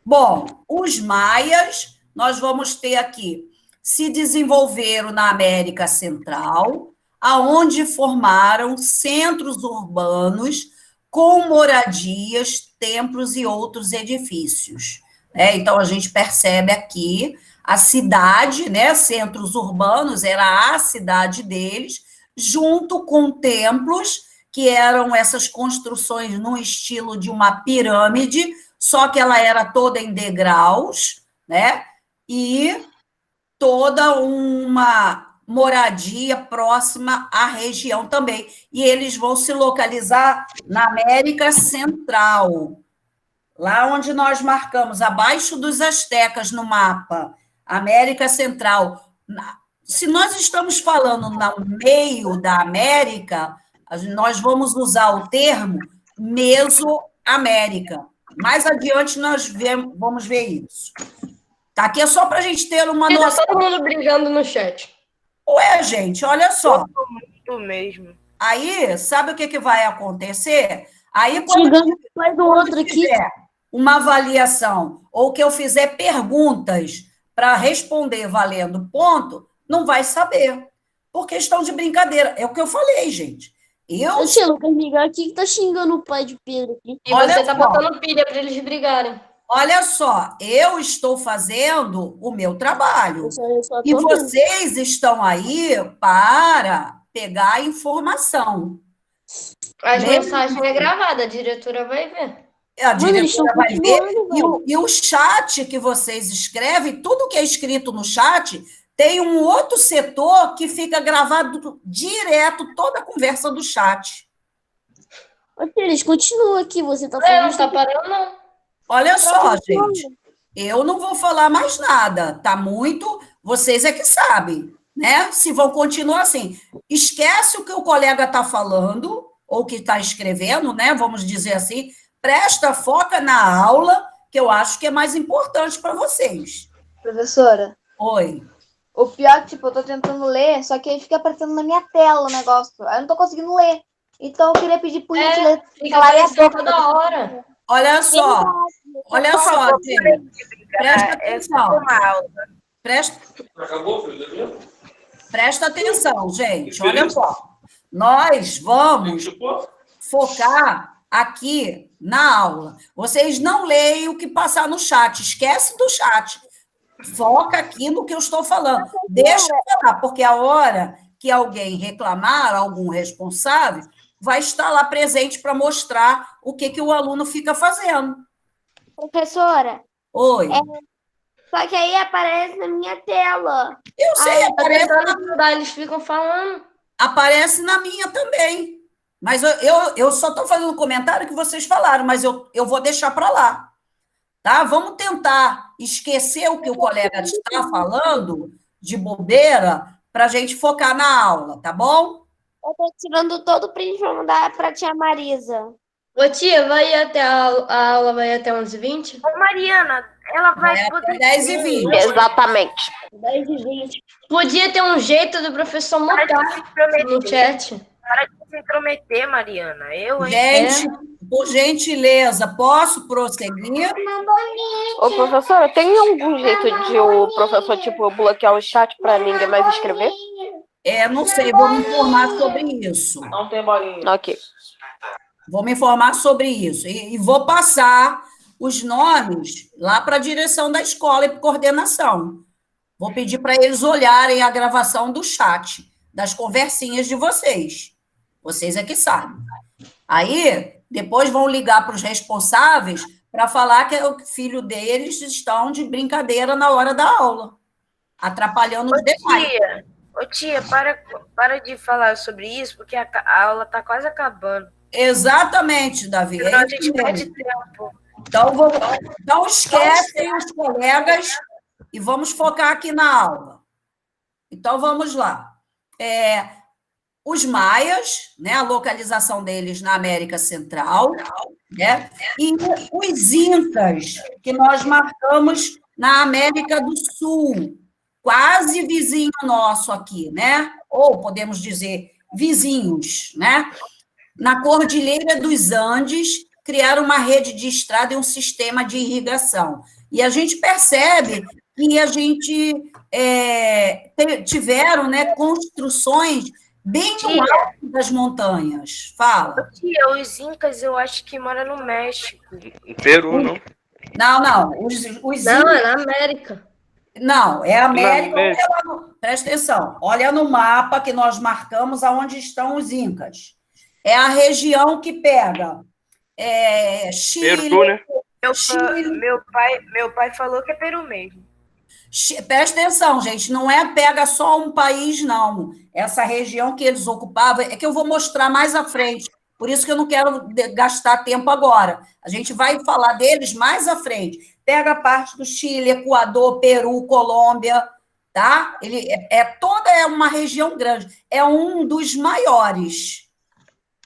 Bom, os maias, nós vamos ter aqui, se desenvolveram na América Central, aonde formaram centros urbanos com moradias, templos e outros edifícios. Então, a gente percebe aqui a cidade, né, centros urbanos, era a cidade deles, junto com templos, que eram essas construções no estilo de uma pirâmide, só que ela era toda em degraus, né, e toda uma moradia próxima à região também. E eles vão se localizar na América Central, lá onde nós marcamos, abaixo dos astecas no mapa, América Central. Se nós estamos falando no meio da América, nós vamos usar o termo Mesoamérica. Mais adiante nós vamos ver isso. Tá aqui é só para a gente ter uma noção. Tá todo mundo brigando no chat. Ué, gente, olha só. Muito mesmo. Aí, sabe o que vai acontecer? Aí, Xingando o pai do outro aqui. tiver uma avaliação ou que eu fizer perguntas para responder valendo ponto, não vai saber. Por questão de brincadeira. É o que eu falei, gente. Eu, Tia, Lucas Miguel aqui que tá xingando o pai de Pedro aqui. E Olha você tá só. botando pilha para eles brigarem. olha só, eu estou fazendo o meu trabalho. Eu só E tô vendo. vocês estão aí para pegar a informação. As Lembra? mensagens é gravada, a diretora vai ver. A Mano, eles diretora estão vai ver. continuando, E velho. o chat que vocês escrevem, tudo que é escrito no chat, tem um outro setor que fica gravado direto, toda a conversa do chat. Ô, tia, eles continuam aqui, você tá Não, falando. não tá parando, não. Olha só, continuando. gente, eu não vou falar mais nada, tá muito, vocês é que sabem, né? Se vão continuar assim. Esquece o que o colega está falando, ou que está escrevendo, né? Vamos dizer assim, foca na aula, que eu acho que é mais importante para vocês. Professora, Oi. o pior é que, tipo, eu tô tentando ler, só que aí fica aparecendo na minha tela o negócio. Aí eu não tô conseguindo ler. Então eu queria pedir por gentileza. Fica calarem a aparecendo boca. toda hora. Olha só, gente, presta É só atenção. uma aula. Presta atenção, gente. Olha só. Nós vamos focar aqui na aula. Vocês não leem o que passar no chat. Esquece do chat. Foca aqui no que eu estou falando. Deixa eu falar, porque a hora que alguém reclamar, algum responsável, vai estar lá presente para mostrar o que o aluno fica fazendo. Professora, Oi. só que aí aparece na minha tela. Eu sei, Tá tentando estudar, eles ficam falando. aparece na minha também. Mas eu só estou fazendo um comentário que vocês falaram, mas eu vou deixar para lá. Tá? Vamos tentar esquecer o que o colega está falando de bobeira para a gente focar na aula, tá bom? Eu tô tirando todo o print pra mandar pra tia Marisa. Ô, tia, vai até a aula vai até 11h20? Ô, Mariana, ela vai Vai poder... até 10h20. Exatamente. 10h20. Podia ter um jeito do professor Para de mudar se intrometer. no chat. Para de se intrometer, Mariana. Eu, hein? Gente, por gentileza, posso prosseguir? Ô, professora, tem algum jeito de o professor, tipo, bloquear o chat para ninguém mais escrever? Não sei, vou me informar sobre isso. Não tem bolinha. Ok. Vou me informar sobre isso. E vou passar os nomes lá para a direção da escola e para coordenação. Vou pedir para eles olharem a gravação do chat, das conversinhas de vocês. Vocês é que sabem. Aí, depois vão ligar para os responsáveis para falar que o filho deles estão de brincadeira na hora da aula, atrapalhando os demais. Ô, tia, para de falar sobre isso, porque a aula está quase acabando. Exatamente, Davi. Senão a isso gente mesmo. perde tempo. Então, esquecem os colegas e vamos focar aqui na aula. Então, vamos lá. Os maias, né, a localização deles na América Central, né, e os incas, que nós marcamos na América do Sul, quase vizinho nosso aqui, né? Ou podemos dizer vizinhos, né? Na Cordilheira dos Andes, criaram uma rede de estrada e um sistema de irrigação. E a gente percebe que a gente tiveram, né, construções bem no alto das montanhas. Fala. Tia, os incas eu acho que moram no México. Peru, não? Não. Os Não, incas, é na América. não, é América. Na América. Presta atenção. Olha no mapa que nós marcamos aonde estão os incas. É a região que pega Chile. Peru, né? Chile. Meu pai falou que é Peru mesmo. Presta atenção, gente, não pega só um país, não. Essa região que eles ocupavam, é que eu vou mostrar mais à frente, por isso que eu não quero gastar tempo agora. A gente vai falar deles mais à frente. Pega a parte do Chile, Equador, Peru, Colômbia, tá? Ele toda uma região grande, é um dos maiores,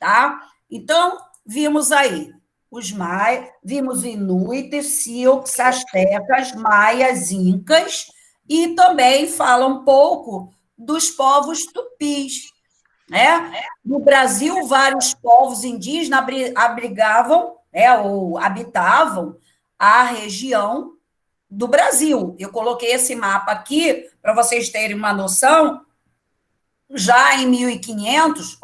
tá? Então, vimos aí os maias, vimos inuites, sioux, astecas, maias, incas, e também fala um pouco dos povos tupis, né? No Brasil, vários povos indígenas abrigavam, ou habitavam a região do Brasil. Eu coloquei esse mapa aqui para vocês terem uma noção. Já em 1500,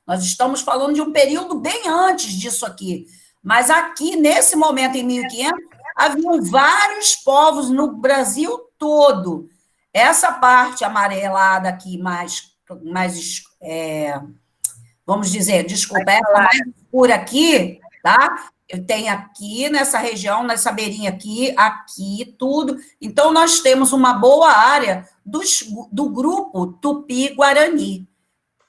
nós estamos falando de um período bem antes disso aqui. Mas aqui, nesse momento, em 1500, haviam vários povos no Brasil todo. Essa parte amarelada aqui, mais vamos dizer, desculpa, essa mais escura aqui, tá? Eu tenho aqui, nessa região, nessa beirinha aqui, tudo. Então, nós temos uma boa área do grupo Tupi-Guarani.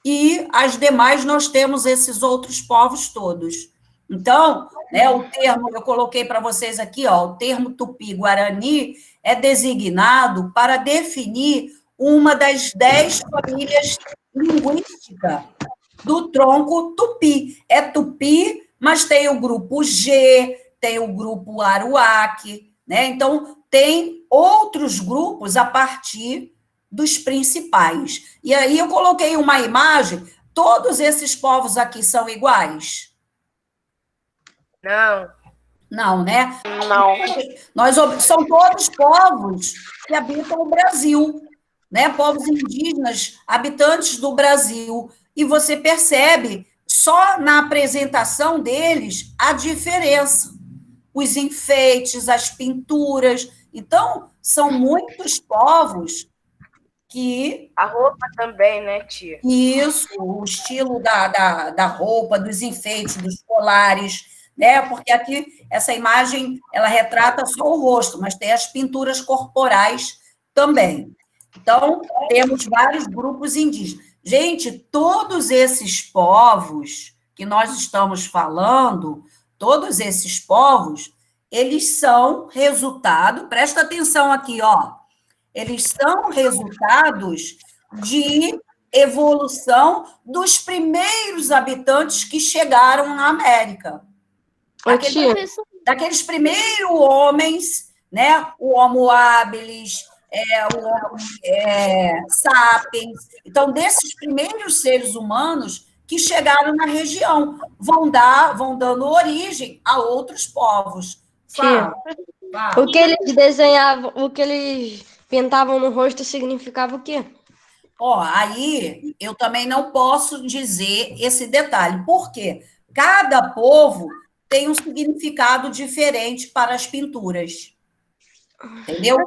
E as demais, nós temos esses outros povos todos. Então, o termo, eu coloquei para vocês aqui, o termo Tupi-Guarani é designado para definir uma das 10 famílias linguísticas do tronco Tupi. É Tupi, mas tem o grupo G, tem o grupo Aruaque, né? Então, tem outros grupos a partir dos principais. E aí eu coloquei uma imagem, todos esses povos aqui são iguais? Não. Não, né? Não. São todos povos que habitam o Brasil, né? Povos indígenas, habitantes do Brasil. E você percebe, só na apresentação deles, a diferença. Os enfeites, as pinturas. Então, são muitos povos que... A roupa também, né, tia? Isso, o estilo da roupa, dos enfeites, dos colares, né? Porque aqui, essa imagem, ela retrata só o rosto, mas tem as pinturas corporais também. Então, temos vários grupos indígenas. Gente, todos esses povos que nós estamos falando, todos esses povos, eles são resultado, presta atenção aqui, eles são resultados de evolução dos primeiros habitantes que chegaram na América. Daqueles primeiros homens, né? O Homo habilis, o Homo sapiens. Então, desses primeiros seres humanos que chegaram na região, vão dando origem a outros povos. Tia, o que eles desenhavam, o que eles pintavam no rosto significava o quê? Aí eu também não posso dizer esse detalhe, porque cada povo tem um significado diferente para as pinturas. Entendeu?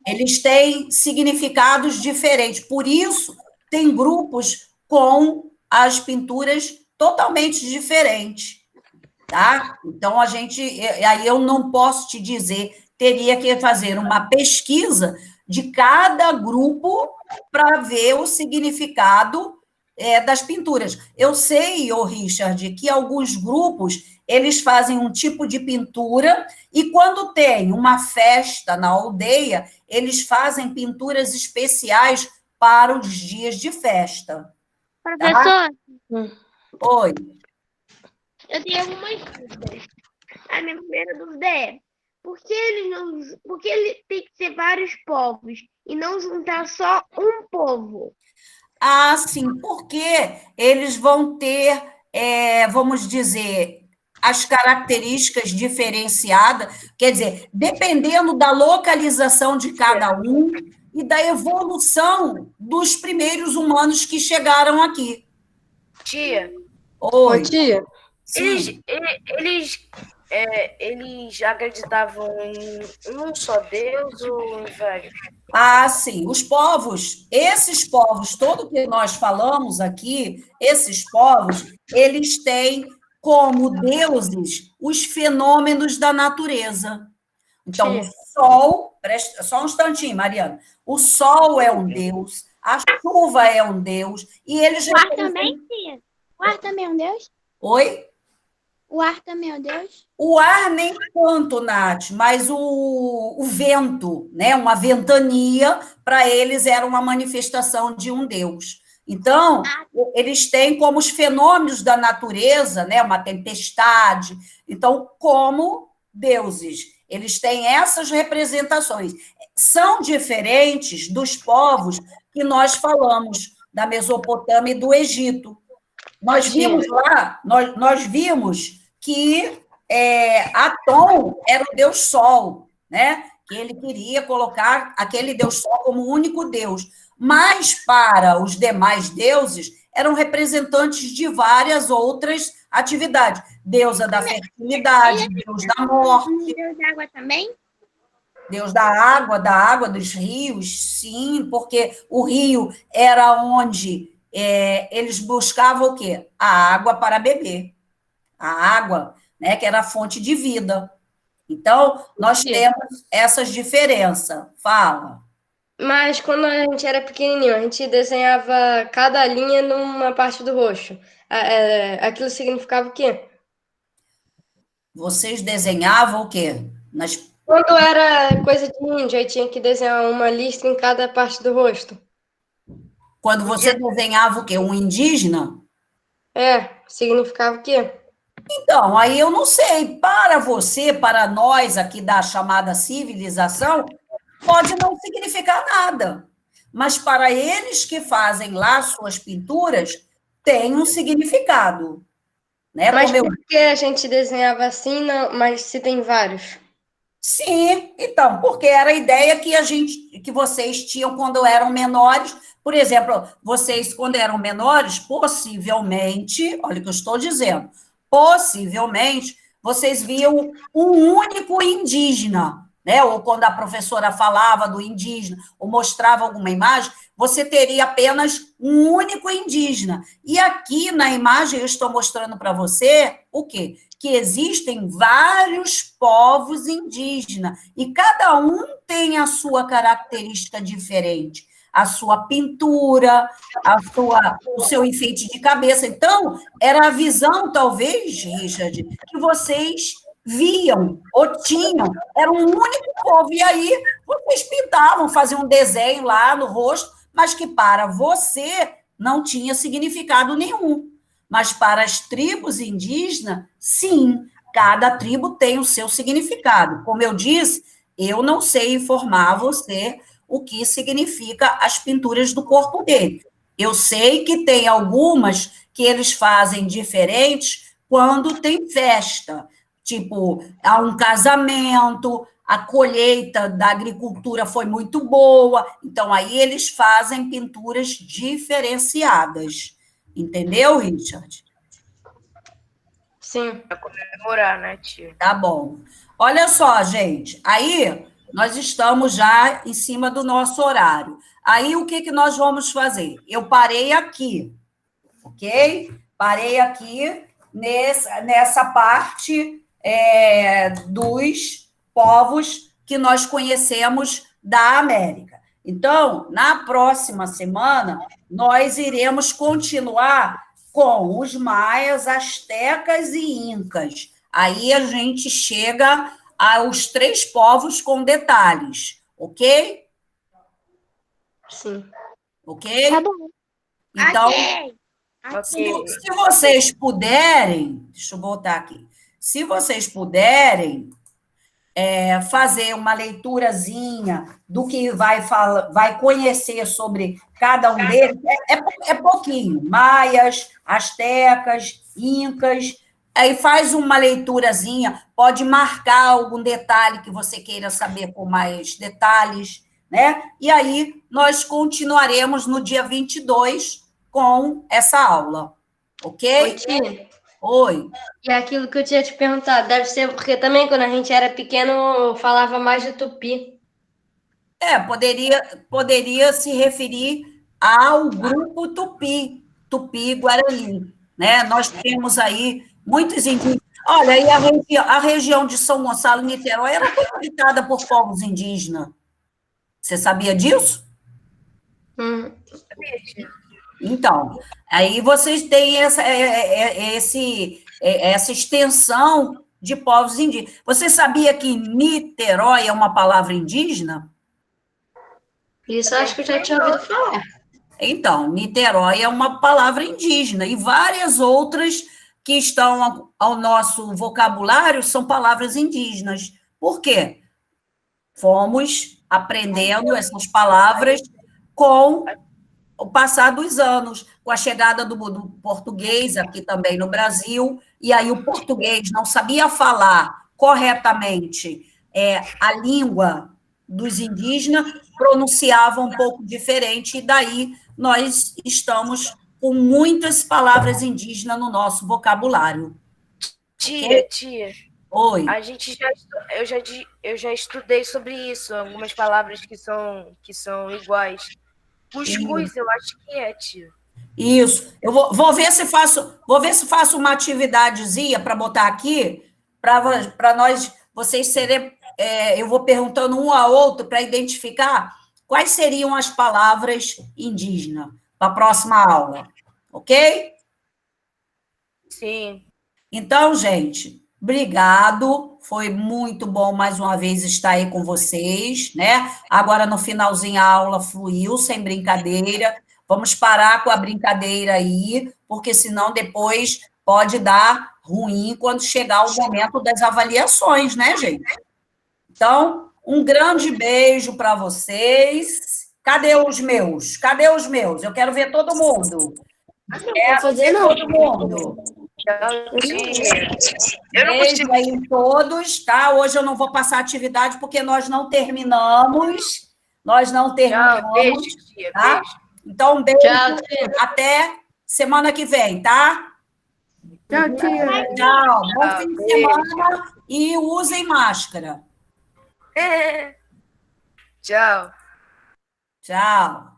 Eles têm significados diferentes. Por isso, tem grupos com as pinturas totalmente diferentes. Tá? Então, aí eu não posso te dizer, teria que fazer uma pesquisa de cada grupo para ver o significado das pinturas. Eu sei, Richard, que alguns grupos, eles fazem um tipo de pintura e quando tem uma festa na aldeia, eles fazem pinturas especiais para os dias de festa. Professor? Tá? Oi. Eu tenho algumas dúvidas. A minha primeira dúvida é, por que ele tem que ser vários povos e não juntar só um povo? Sim, porque eles vão ter, vamos dizer, as características diferenciadas, quer dizer, dependendo da localização de cada um e da evolução dos primeiros humanos que chegaram aqui. Tia. Oi. Tia. Eles acreditavam em um só Deus ou em vários? Sim, esses povos, todo que nós falamos aqui, esses povos, eles têm como deuses os fenômenos da natureza. Então, o sol, só um instantinho, Mariana. O sol é um deus, a chuva é um deus, e eles... O ar também, tia? O ar também é um deus? Oi? O ar também é um deus? O ar nem tanto, Nath, mas o vento, né? Uma ventania, para eles era uma manifestação de um deus. Então, eles têm como os fenômenos da natureza, né? Uma tempestade. Então, como deuses, eles têm essas representações. São diferentes dos povos que nós falamos, da Mesopotâmia e do Egito. Nós vimos lá, nós vimos que Atom era o deus Sol, né? Que ele queria colocar aquele deus Sol como único deus. Mas, para os demais deuses, eram representantes de várias outras atividades. Deusa da fertilidade, deus da morte. Deus da água também? Deus da água dos rios, sim, porque o rio era onde eles buscavam o quê? A água para beber. A água, né, que era a fonte de vida. Então, nós temos essas diferenças. Fala. Mas quando a gente era pequenininho, a gente desenhava cada linha numa parte do rosto. Aquilo significava o quê? Vocês desenhavam o quê? Quando era coisa de índio, aí tinha que desenhar uma lista em cada parte do rosto. Quando você desenhava o quê? Um indígena? Significava o quê? Então, aí eu não sei. Para você, para nós aqui da chamada civilização, pode não significar nada. Mas para eles que fazem lá suas pinturas, tem um significado. Né? Mas por que a gente desenhava assim, não, mas se tem vários? Sim, então, porque era a ideia que vocês tinham quando eram menores. Por exemplo, vocês, quando eram menores, possivelmente, olha o que eu estou dizendo, possivelmente, vocês viam um único indígena, né? Ou quando a professora falava do indígena, ou mostrava alguma imagem, você teria apenas um único indígena. E aqui na imagem eu estou mostrando para você o quê? Que existem vários povos indígenas, e cada um tem a sua característica diferente, a sua pintura, o seu enfeite de cabeça. Então, era a visão, talvez, Richard, que vocês viam ou tinham, era um único povo, e aí vocês pintavam, faziam um desenho lá no rosto, mas que para você não tinha significado nenhum. Mas para as tribos indígenas, sim, cada tribo tem o seu significado. Como eu disse, eu não sei informar a você o que significa as pinturas do corpo dele. Eu sei que tem algumas que eles fazem diferentes quando tem festa, tipo, há um casamento, a colheita da agricultura foi muito boa, então aí eles fazem pinturas diferenciadas. Entendeu, Richard? Sim. Para comemorar, né, tia? Tá bom. Olha só, gente, aí nós estamos já em cima do nosso horário. Aí o que nós vamos fazer? Eu parei aqui, ok? Parei aqui nessa parte dos povos que nós conhecemos da América. Então, na próxima semana, nós iremos continuar com os maias, astecas e incas. Aí a gente chega aos 3 povos com detalhes, ok? Sim. Ok? Tá bom. Então, Ok. se vocês puderem, deixa eu voltar aqui, se vocês puderem fazer uma leiturazinha do que vai conhecer sobre cada um deles, é pouquinho, maias, astecas, incas, aí faz uma leiturazinha, pode marcar algum detalhe que você queira saber com mais detalhes, né? E aí nós continuaremos no dia 22 com essa aula, ok? Oi, tia. Oi. E aquilo que eu tinha te perguntado, deve ser porque também quando a gente era pequeno falava mais de tupi. Poderia se referir ao grupo Tupi-Guarani, né? Nós temos aí muitos indígenas. Olha, e a região de São Gonçalo e Niterói era toda habitada por povos indígenas. Você sabia disso? Então, aí vocês têm essa extensão de povos indígenas. Você sabia que Niterói é uma palavra indígena? Isso eu acho que eu já tinha ouvido falar. Então, Niterói é uma palavra indígena e várias outras que estão ao nosso vocabulário são palavras indígenas. Por quê? Fomos aprendendo essas palavras com o passar dos anos, com a chegada do português aqui também no Brasil, e aí o português não sabia falar corretamente a língua dos indígenas, pronunciava um pouco diferente, e daí nós estamos com muitas palavras indígenas no nosso vocabulário. Tia, Oi. a gente eu já estudei sobre isso, algumas palavras que são iguais. Cuscuz, eu acho que é, tia. Isso. Eu vou ver se faço uma atividadezinha para botar aqui, para vocês serem. Eu vou perguntando um ao outro para identificar quais seriam as palavras indígenas para a próxima aula, ok? Sim. Então, gente, obrigado. Foi muito bom mais uma vez estar aí com vocês, né? Agora no finalzinho a aula fluiu, sem brincadeira. Vamos parar com a brincadeira aí, porque senão depois pode dar ruim quando chegar o momento das avaliações, né, gente? Então, um grande beijo para vocês. Cadê os meus? Cadê os meus? Eu quero ver todo mundo. Quero ver todo mundo. Beijo aí em todos, tá? Hoje eu não vou passar atividade porque nós não terminamos. Tchau, beijo, tia, tá? beijo. Então, um beijo. Tchau, tia. Até semana que vem, tá? Tchau, tia. Tchau. Bom fim de semana e usem máscara. Tchau. Tchau.